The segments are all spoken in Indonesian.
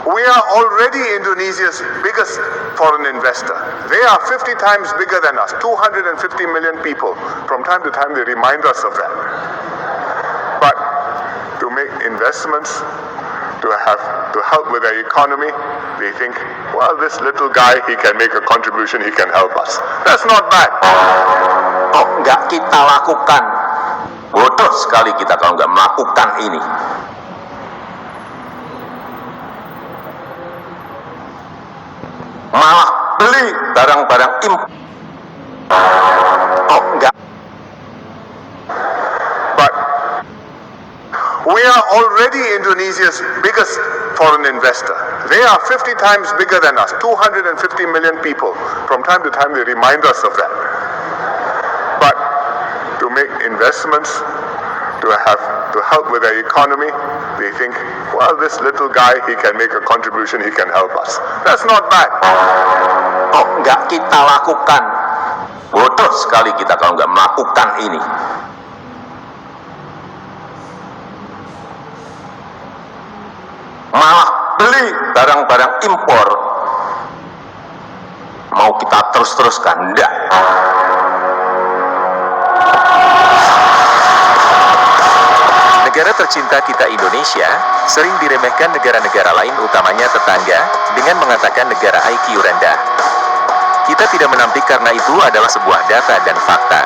We are already Indonesia's biggest foreign investor. They are 50 times bigger than us, 250 million people. From time to time they remind us of that. But to make investments, to help with their economy, they think, well, this little guy, he can make a contribution, he can help us. That's not bad. Kok nggak kita lakukan? Bodoh sekali kita kalau nggak melakukan ini. Malah beli barang-barang impor. Kok nggak? But we are already Indonesia's biggest foreign investor. They are 50 times bigger than us, 250 million people. From time to time they remind us of that. But to make investments, to help with their economy, they think, well, this little guy, he can make a contribution, he can help us. That's not bad. Kok nggak kita lakukan? Bodoh sekali kita kalau nggak melakukan ini. Malah beli barang-barang impor. Mau kita terus-teruskan? Enggak. Negara tercinta kita Indonesia sering diremehkan negara-negara lain, utamanya tetangga, dengan mengatakan negara IQ rendah. Kita tidak menampik karena itu adalah sebuah data dan fakta.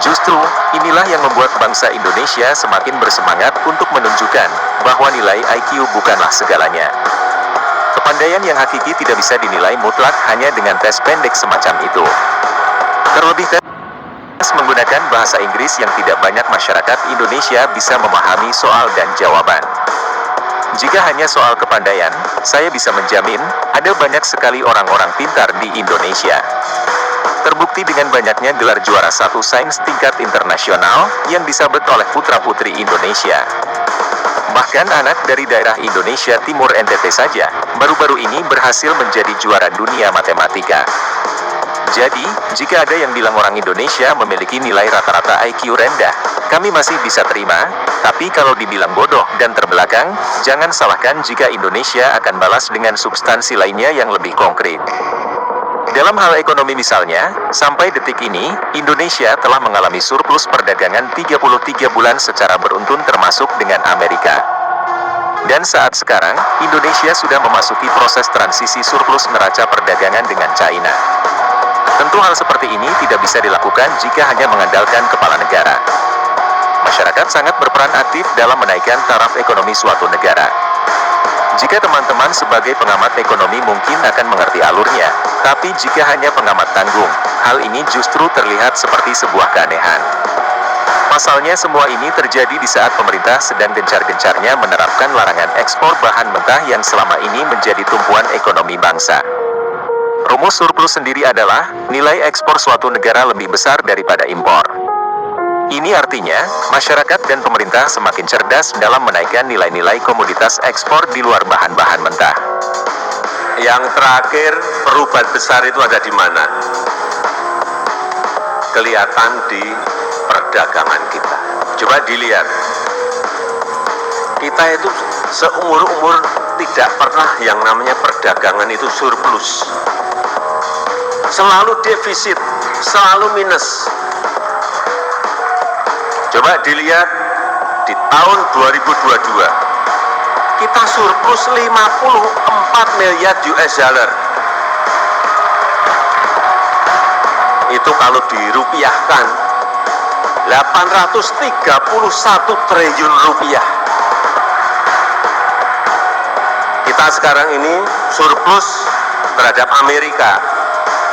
Justru, inilah yang membuat bangsa Indonesia semakin bersemangat untuk menunjukkan bahwa nilai IQ bukanlah segalanya. Kepandaian yang hakiki tidak bisa dinilai mutlak hanya dengan tes pendek semacam itu. Terlebih tes menggunakan bahasa Inggris yang tidak banyak masyarakat Indonesia bisa memahami soal dan jawaban. Jika hanya soal kepandaian, saya bisa menjamin ada banyak sekali orang-orang pintar di Indonesia. Terbukti dengan banyaknya gelar juara satu sains tingkat internasional yang disabet oleh putra-putri Indonesia. Bahkan anak dari daerah Indonesia Timur NTT saja, baru-baru ini berhasil menjadi juara dunia matematika. Jadi, jika ada yang bilang orang Indonesia memiliki nilai rata-rata IQ rendah, kami masih bisa terima, tapi kalau dibilang bodoh dan terbelakang, jangan salahkan jika Indonesia akan balas dengan substansi lainnya yang lebih konkret. Dalam hal ekonomi misalnya, sampai detik ini, Indonesia telah mengalami surplus perdagangan 33 bulan secara beruntun termasuk dengan Amerika. Dan saat sekarang, Indonesia sudah memasuki proses transisi surplus neraca perdagangan dengan China. Tentu hal seperti ini tidak bisa dilakukan jika hanya mengandalkan kepala negara. Masyarakat sangat berperan aktif dalam menaikkan taraf ekonomi suatu negara. Jika teman-teman sebagai pengamat ekonomi mungkin akan mengerti alurnya, tapi jika hanya pengamat tanggung, hal ini justru terlihat seperti sebuah keanehan. Pasalnya semua ini terjadi di saat pemerintah sedang gencar-gencarnya menerapkan larangan ekspor bahan mentah yang selama ini menjadi tumpuan ekonomi bangsa. Rumus surplus sendiri adalah nilai ekspor suatu negara lebih besar daripada impor. Ini artinya, masyarakat dan pemerintah semakin cerdas dalam menaikkan nilai-nilai komoditas ekspor di luar bahan-bahan mentah. Yang terakhir, perubahan besar itu ada di mana? Kelihatan di perdagangan kita. Coba dilihat. Kita itu seumur-umur tidak pernah yang namanya perdagangan itu surplus. Selalu defisit, selalu minus. Coba dilihat di tahun 2022, kita surplus 54 miliar US dollar. Itu kalau dirupiahkan, 831 triliun rupiah. Kita sekarang ini surplus terhadap Amerika.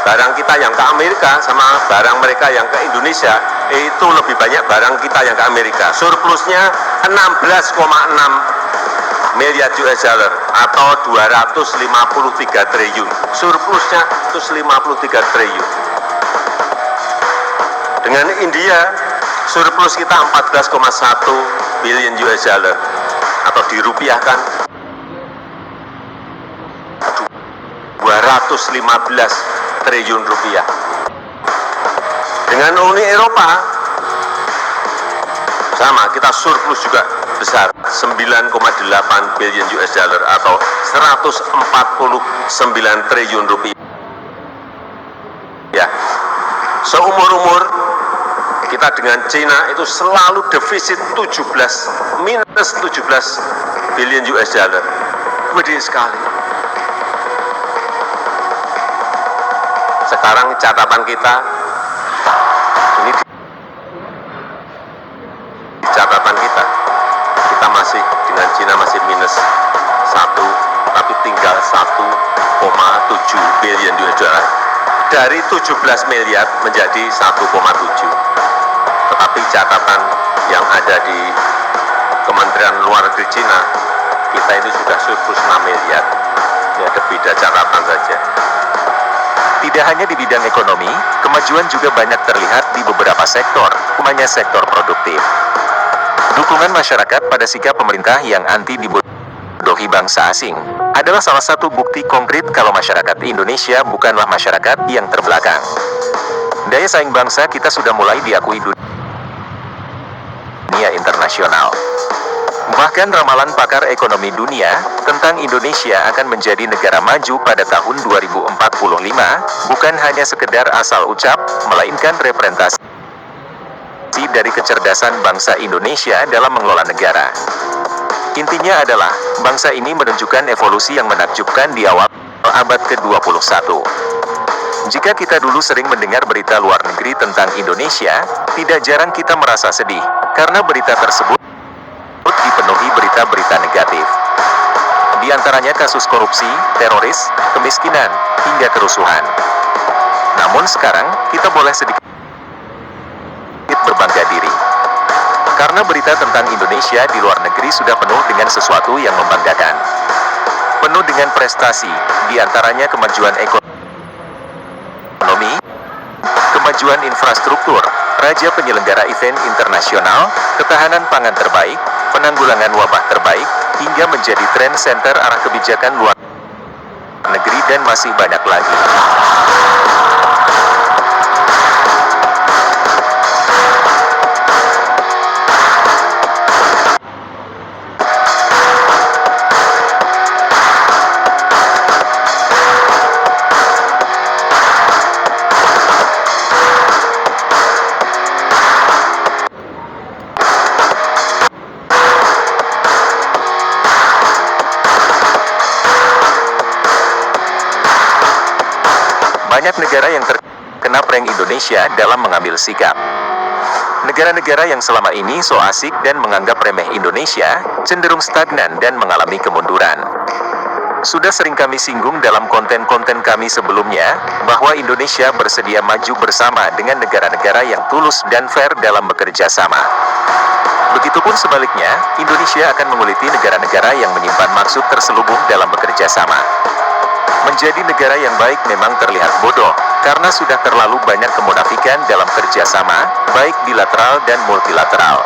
Barang kita yang ke Amerika sama barang mereka yang ke Indonesia, itu lebih banyak barang kita yang ke Amerika. Surplusnya 16,6 miliar US dollar atau 253 triliun. Surplusnya 153 triliun. Dengan India, surplus kita 14,1 billion US dollar atau dirupiahkan 215 triliun rupiah. Dengan Uni Eropa sama, kita surplus juga besar, 9,8 billion US dollar atau 149 triliun rupiah. Ya, seumur-umur kita dengan Cina itu selalu defisit minus 17 billion US dollar. Gede sekali. Sekarang catatan kita, ini di catatan kita masih dengan Cina masih minus 1, tapi tinggal 1,7 billion US dollar. Dari 17 miliar menjadi 1,7. Tetapi catatan yang ada di Kementerian Luar Negeri Cina, kita ini sudah surplus 6 miliar. Ini ada beda catatan saja. Tidak hanya di bidang ekonomi, kemajuan juga banyak terlihat di beberapa sektor, utamanya sektor produktif. Dukungan masyarakat pada sikap pemerintah yang anti dibodohi bangsa asing adalah salah satu bukti konkret kalau masyarakat Indonesia bukanlah masyarakat yang terbelakang. Daya saing bangsa kita sudah mulai diakui dunia internasional. Bahkan ramalan pakar ekonomi dunia tentang Indonesia akan menjadi negara maju pada tahun 2045 bukan hanya sekedar asal ucap, melainkan representasi dari kecerdasan bangsa Indonesia dalam mengelola negara. Intinya adalah, bangsa ini menunjukkan evolusi yang menakjubkan di awal abad ke-21. Jika kita dulu sering mendengar berita luar negeri tentang Indonesia, tidak jarang kita merasa sedih, karena berita tersebut dipenuhi berita-berita negatif. Di antaranya kasus korupsi, teroris, kemiskinan, hingga kerusuhan. Namun sekarang, kita boleh sedikit berbangga diri. Karena berita tentang Indonesia di luar negeri sudah penuh dengan sesuatu yang membanggakan. Penuh dengan prestasi, di antaranya kemajuan ekonomi, kemajuan infrastruktur, raja penyelenggara event internasional, ketahanan pangan terbaik, penanggulangan wabah terbaik, hingga menjadi trend center arah kebijakan luar negeri dan masih banyak lagi. Banyak negara yang terkena prank Indonesia dalam mengambil sikap. Negara-negara yang selama ini so asik dan menganggap remeh Indonesia, cenderung stagnan dan mengalami kemunduran. Sudah sering kami singgung dalam konten-konten kami sebelumnya, bahwa Indonesia bersedia maju bersama dengan negara-negara yang tulus dan fair dalam bekerja sama. Begitupun sebaliknya, Indonesia akan menguliti negara-negara yang menyimpan maksud terselubung dalam bekerja sama. Menjadi negara yang baik memang terlihat bodoh, karena sudah terlalu banyak kemunafikan dalam kerjasama, baik bilateral dan multilateral.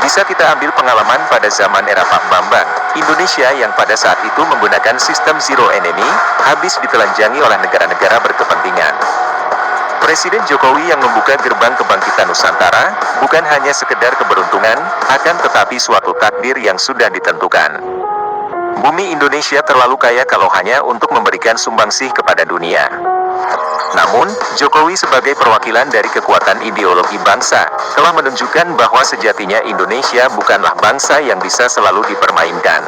Bisa kita ambil pengalaman pada zaman era Pak Bambang, Indonesia yang pada saat itu menggunakan sistem zero enemy, habis ditelanjangi oleh negara-negara berkepentingan. Presiden Jokowi yang membuka gerbang kebangkitan Nusantara, bukan hanya sekedar keberuntungan, akan tetapi suatu takdir yang sudah ditentukan. Bumi Indonesia terlalu kaya kalau hanya untuk memberikan sumbangsih kepada dunia. Namun, Jokowi sebagai perwakilan dari kekuatan ideologi bangsa, telah menunjukkan bahwa sejatinya Indonesia bukanlah bangsa yang bisa selalu dipermainkan.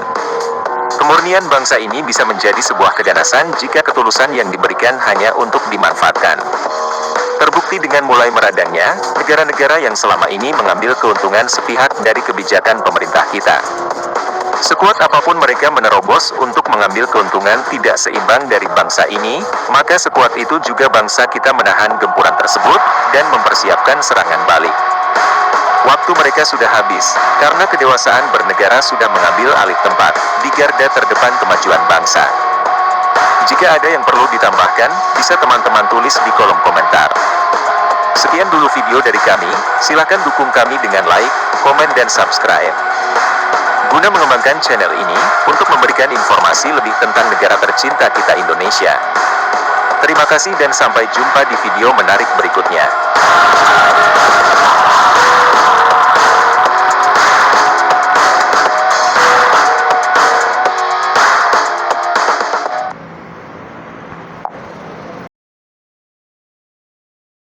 Kemurnian bangsa ini bisa menjadi sebuah keganasan jika ketulusan yang diberikan hanya untuk dimanfaatkan. Terbukti dengan mulai meradangnya, negara-negara yang selama ini mengambil keuntungan sepihak dari kebijakan pemerintah kita. Sekuat apapun mereka menerobos untuk mengambil keuntungan tidak seimbang dari bangsa ini, maka sekuat itu juga bangsa kita menahan gempuran tersebut, dan mempersiapkan serangan balik. Waktu mereka sudah habis, karena kedewasaan bernegara sudah mengambil alih tempat, di garda terdepan kemajuan bangsa. Jika ada yang perlu ditambahkan, bisa teman-teman tulis di kolom komentar. Sekian dulu video dari kami, silakan dukung kami dengan like, komen dan subscribe. Guna mengembangkan channel ini, untuk memberikan informasi lebih tentang negara tercinta kita Indonesia. Terima kasih dan sampai jumpa di video menarik berikutnya.